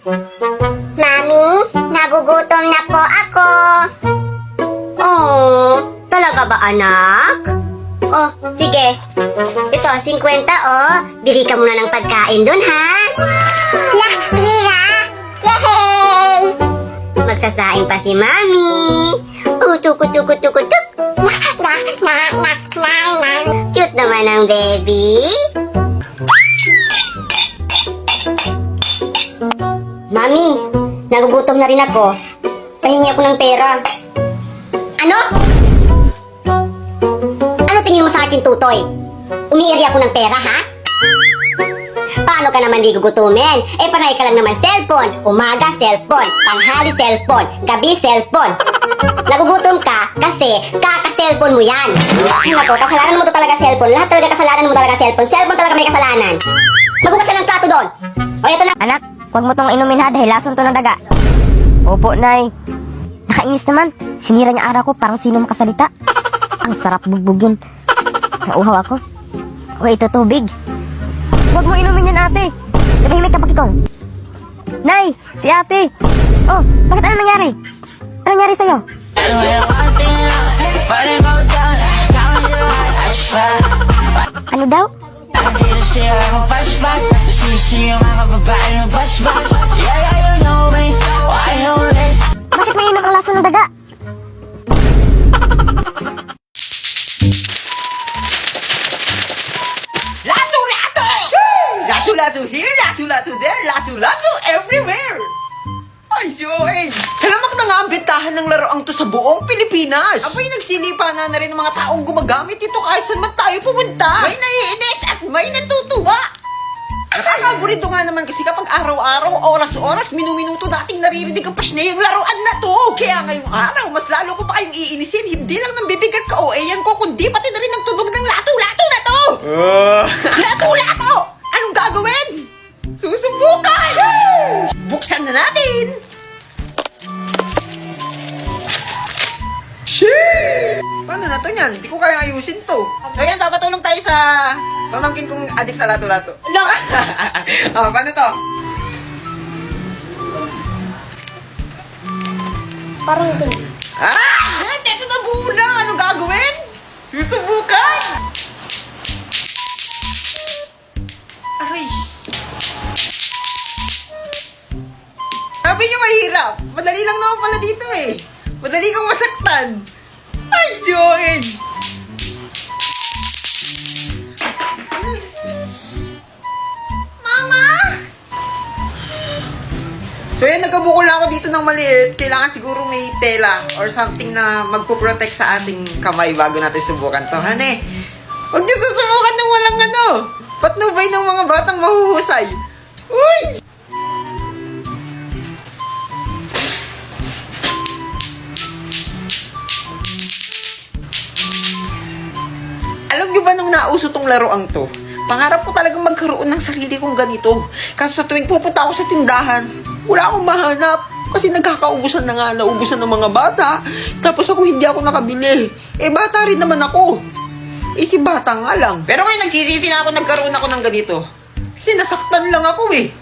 Mami, nagugutom na po ako. Oh, talaga ba anak? Oh, sige. Ito, 50 oh. Bili ka muna ng pagkain dun, ha? Lah, pira! Yay! Magsasaing pa si Mami. Tuk. Cute naman ang baby. Mami, nagugutom na rin ako. Pahingi ako ng pera. Ano? Ano tingin mo sa akin, Tutoy? Umiiri ako ng pera, ha? Paano ka naman di gugutumin? Eh, panay ka lang naman cellphone. Umaga, cellphone. Tanghali, cellphone. Gabi, cellphone. Nagugutom ka kasi kaka-cellphone mo yan. Ay, naku, kasalanan mo to talaga cellphone. Lahat talaga kasalanan mo talaga cellphone. Cellphone talaga may kasalanan. Magugas ka ng plato doon. O, eto na. Anak, huwag mo tong inumin ha dahil lason to ng daga. Opo, Nay. Nakainis naman. Sinira niya araw ko parang sino makasalita. Ang sarap bugbugin. Nauhaw ako. O, ito tubig. Huwag mo inumin yan, ate. Nabahimik ka pakikong. Nay, si ate. Oh, bakit ano nangyari? Ano nangyari sa'yo? Ano daw? Bakit may inom ang laso ng daga? Lato here, lato there, lato everywhere! Ay, si OA! Halamak na nga ang bentahan ng laruang to sa buong Pilipinas! Abay, nagsilipa na rin ng mga taong gumagamit ito kahit saan man tayo pumunta! May naiinis at may natutuwa! Nakakaburito nga naman kasi kapag araw-araw, oras-oras, minu-minuto nating naririnig ang pasnayang laruan na to! Kaya ngayong araw, mas lalo ko pa kayong iinisin, hindi lang ng bibigat ka OA-yan ko, kundi pati na rin ng tunog ng lato-lato na to! Lato-lato! Anong gagawin? Susubukan! Buksan na natin! Paano na to niyan? Hindi ko kaya ayusin to. So yan, papatulong tayo sa pamangkin kong adik sa lato-lato. Oh, paano to? Parang ganun. Shit! Ito na muna! Anong gagawin? Susubukan! Aray! Sabi niyo mahirap. Madali lang naman pala dito eh. Madali kang masaktan. Ay, si Owen! Mama! So yan, nagkabukol ako dito ng maliit. Kailangan siguro may tela or something na magpo-protect sa ating kamay bago natin subukan to. Hane, huwag niyo susubukan ng walang ano. Patnubay ng mga batang mahuhusay. Uy! Alam niyo ba nung nauso tong laruang to? Pangarap ko talagang magkaroon ng sarili kong ganito. Kaso sa tuwing pupunta ako sa tindahan, wala akong mahanap. Kasi nagkakaubusan na nga, naubusan ng mga bata. Tapos ako hindi ako nakabili. Eh bata rin naman ako. Eh si bata nga lang. Pero ngayon nagsisisi na ako nagkaroon ako ng ganito. Kasi nasaktan lang ako eh.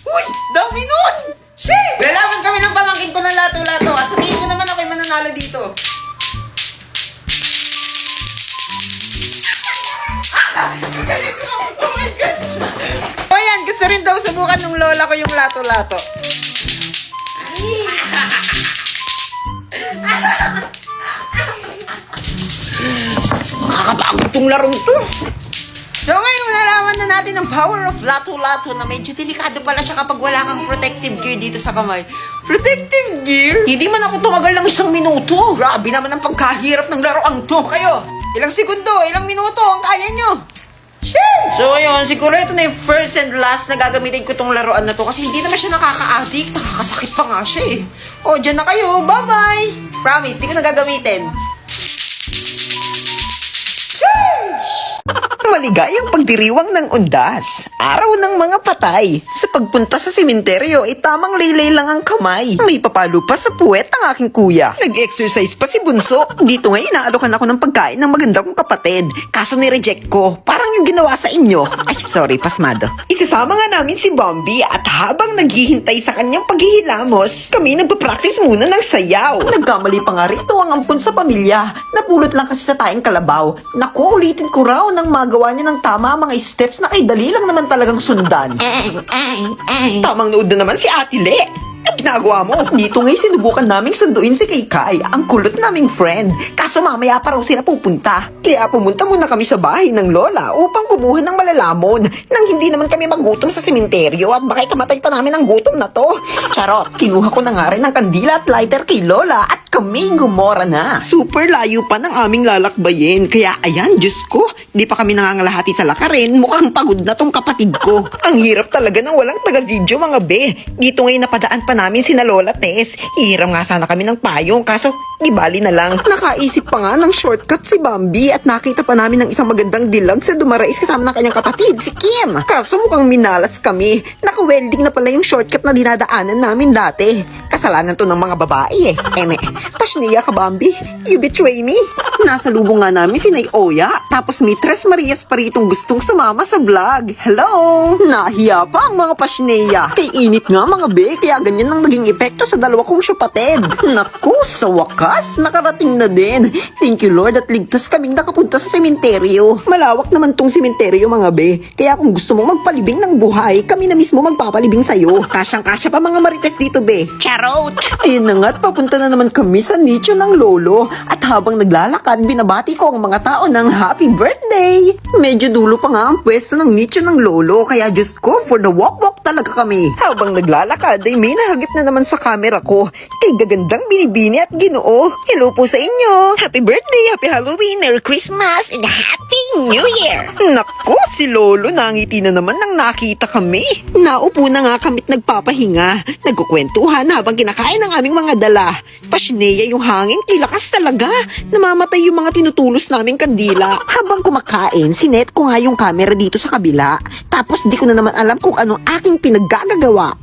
Uy! Dami nun! Shit! Lalaban kami ng pamangkin ko ng lato-lato at sa tingin ko naman ako'y mananalo dito. Oh my God! O yan, gusto rin daw subukan ng lola ko yung lato-lato. Nakakapagod tong larong to. So ngayon, nalaman na natin ang power of lato-lato na medyo delikado pala siya kapag wala kang protective gear dito sa kamay. Protective gear? Hindi man ako tumagal ng 1 minuto. Grabe naman ang pagkahirap ng laruang to. Kayo, ilang segundo, ilang minuto ang kaya nyo? Shit! So ayun, siguro ito na yung first and last na gagamitin ko tong laruan na to kasi hindi naman siya nakaka-addict. Nakakasakit pa nga siya eh. O, dyan na kayo. Bye-bye! Promise, di ko na gagamitin. Sheesh! Maligayang pagdiriwang ng undas. Araw ng mga patay. Sa pagpunta sa sementeryo ay tamang laylay lang ang kamay. May papalo pa sa puwet ang aking kuya. Nag-exercise pa si Bunso. Dito ngayon inaalokan ako ng pagkain ng maganda kong kapatid. Kaso ni-reject ko. Parang yung ginawa sa inyo. Ay, sorry, pasmado. Isasama nga namin si Bombi at habang naghihintay sa kanyang paghihilamos, kami nagpa-practice muna ng sayaw. Nagkamali pa nga rito ang ampun sa pamilya. Napulot lang kasi sa taing kalabaw. Naku, ulitin ko raw nang magawa niya ng tama ang mga steps na kay dali lang naman talagang sundan. Tamang nood na naman si Ate Le. Ang ginagawa mo? Dito ngayon sinubukan naming sunduin si Kay, ang kulot naming friend. Kaso mamaya pa raw sila pupunta. Kaya pumunta muna kami sa bahay ng lola upang bumuhan ng malalamon nang hindi naman kami magutom sa sementeryo at bakay kamatay pa namin ang gutom na to. Charot! Kinuha ko na nga rin ng kandila at lighter kay lola at kami gumora na. Super layo pa ng aming lalakbayin. Kaya ayan, Diyos ko, di pa kami nangangalahati sa lakarin. Mukhang pagod na tong kapatid ko. Ang hirap talaga ng walang taga-video mga be. Dito ngayon napadaan pa namin sina Lola Tess. Ihiram nga sana kami ng payong kaso di bali na lang. Nakaisip pa nga ng shortcut si Bambi at nakita pa namin ng isang magandang dilag sa Dumarais kasama ng kanyang kapatid, si Kim. Kaso mukhang minalas kami. Naka-welding na pala yung shortcut na dinadaanan namin dati. Kasalanan to ng mga babae eh. Pasniya ka Bambi? You betray me? Nasa lubong nga namin si Nay Oya. Tapos may Tres Marias pa ritong gustong sumama sa vlog. Hello? Nahiya pa ang mga pasneya. Kay init nga mga be, kaya ganyan ang naging epekto sa dalawa kong syupatid. Naku, sa wakas, nakarating na din. Thank you Lord at ligtas kaming nakapunta sa sementeryo. Malawak naman tong sementeryo mga be. Kaya kung gusto mong magpalibing ng buhay, kami na mismo magpapalibing sa'yo. Kasyang-kasya pa mga marites dito be. Charot! Ayun na nga at papunta na naman kami sa nicho ng lolo. At habang naglalakad, binabati ko ang mga tao ng happy birthday. Medyo dulo pa nga ang pwesto ng nicho ng lolo. Kaya Diyos ko, for the walk-walk talaga kami. Habang naglalakad ay may nahagip na naman sa camera ko. Kay gagandang binibini at Ginoo. Hello po sa inyo. Happy birthday, happy Halloween, Merry Christmas, and Happy New Year. Nako, si lolo nangiti na naman nang nakita kami. Naupo na nga kami't nagpapahinga. Nagkukwentuhan habang kinakain ng aming mga dala. Pasneya yung hangin, kilakas talaga. Namamatay yung mga tinutulos naming kandila. Habang kumakain, sinet ko nga yung camera dito sa kabila. Tapos di ko na naman alam kung anong aking pinaggagawa.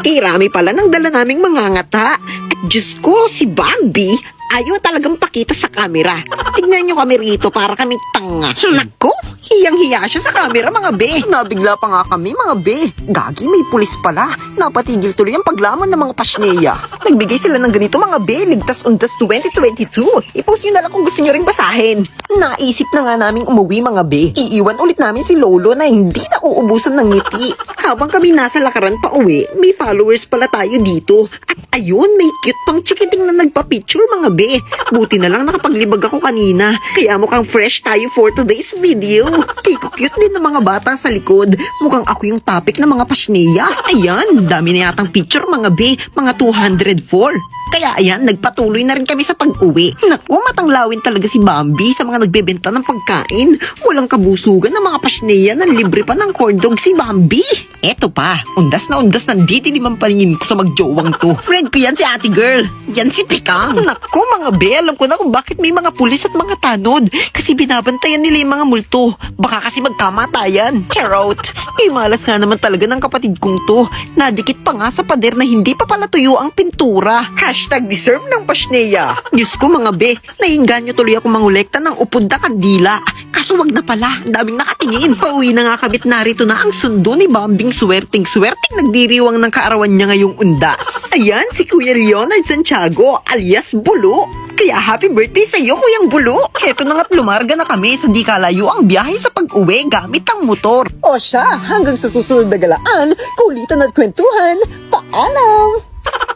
Kirami pala ng dala naming mga ngata. At Diyos ko, si Bambi, ayaw talagang pakita sa camera. Tignan nyo kami rito para kaming tanga. Nako, hiyang-hiya siya sa camera mga be. Nabigla pa nga kami mga be. Gagi, may pulis pala. Napatigil tuloy ang paglamon ng mga pasneya. Nagbigay sila ng ganito mga be. Ligtas Undas 2022. I-post nyo na lang kung gusto nyo ring basahin. Naisip na nga naming umuwi mga be. Iiwan ulit namin si lolo na hindi na uubusan ng ngiti. Habang kami nasa lakaran pa uwi, may followers pala tayo dito. At ayun, may cute pang chikiting na nagpa-picture mga be. Buti na lang nakapaglibag ako kanina. Kaya mukhang fresh tayo for today's video. Cute din ng mga bata sa likod. Mukhang ako yung topic ng mga pasneya. Ayan, dami na yatang picture mga be. Mga 204. Kaya ayan, nagpatuloy na rin kami sa pag-uwi. Naku, matanglawin talaga si Bambi sa mga nagbebenta ng pagkain. Walang kabusugan ng mga pasneya na libre pa ng corn dog si Bambi. Eto pa, undas na nandidilim ang paningin ko sa magjowang to. Friend ko yan si ate girl. Yan si Pikang. Naku mga be, alam ko na kung bakit may mga pulis at mga tanod. Kasi binabantayan nila yung mga multo. Baka kasi magkamatayan. Charot. Eh malas nga naman talaga ng kapatid kong to. Nadikit pa nga sa pader na hindi pa pala tuyo ang pintura. #deserve ng pasneya. Diyos ko mga be, nainganyo tuloy ako mangolekta ng upod na kandila. Kaso wag na pala, daming nakatingin. Pauwi na nga kabit, narito na ang sundo ni Bambing swerting nagdiriwang ng kaarawan niya ngayong undas. Ayan, si Kuya Leonard Santiago alias Bulo. Kaya happy birthday sa iyo, Kuyang Bulo. Heto na nga't lumarga na kami sa di kalayo ang biyahe sa pag-uwi gamit ang motor. O siya, hanggang sa susunod na galaan, kulitan at kwentuhan. Paalam!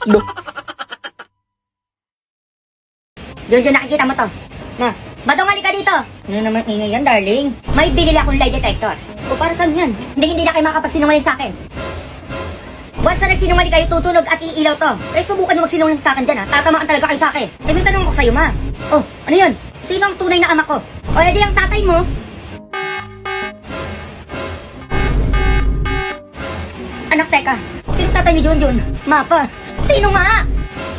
Lo. Diyon, nakikita mo to. Na, badong ka dito. Ano naman ingay yan, darling? May binili akong lie detector. O para saan yan? Hindi na kayo makakapagsinungaling sa akin. Once na nagsinungaling kayo, tutunog at iilaw to. Eh, subukan nyo magsinungaling sa akin dyan, ha? Tatamaan talaga kayo sa akin. Eh, may tanong ko sa'yo, ma. Oh, ano yun? Sino ang tunay na ama ko? O, edi ang tatay mo? Anak, teka. Sino tatay ni Junjun? Mapa. Sino nga?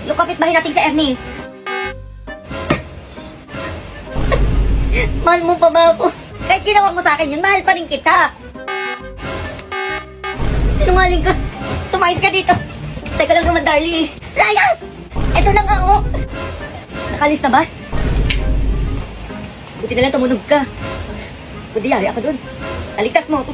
Yung kapitbahay natin sa Ernie. Mahal mo pa ba ako? Kahit ginawa mo sa akin yun, mahal pa rin kita. Sinungaling ka. Tumayos ka dito. Teka lang naman, darling. Layas! Ito na nga, oh. Nakalis na ba? Buti na lang tumunog ka. Kundi yari ako dun. Aligtas mo ako.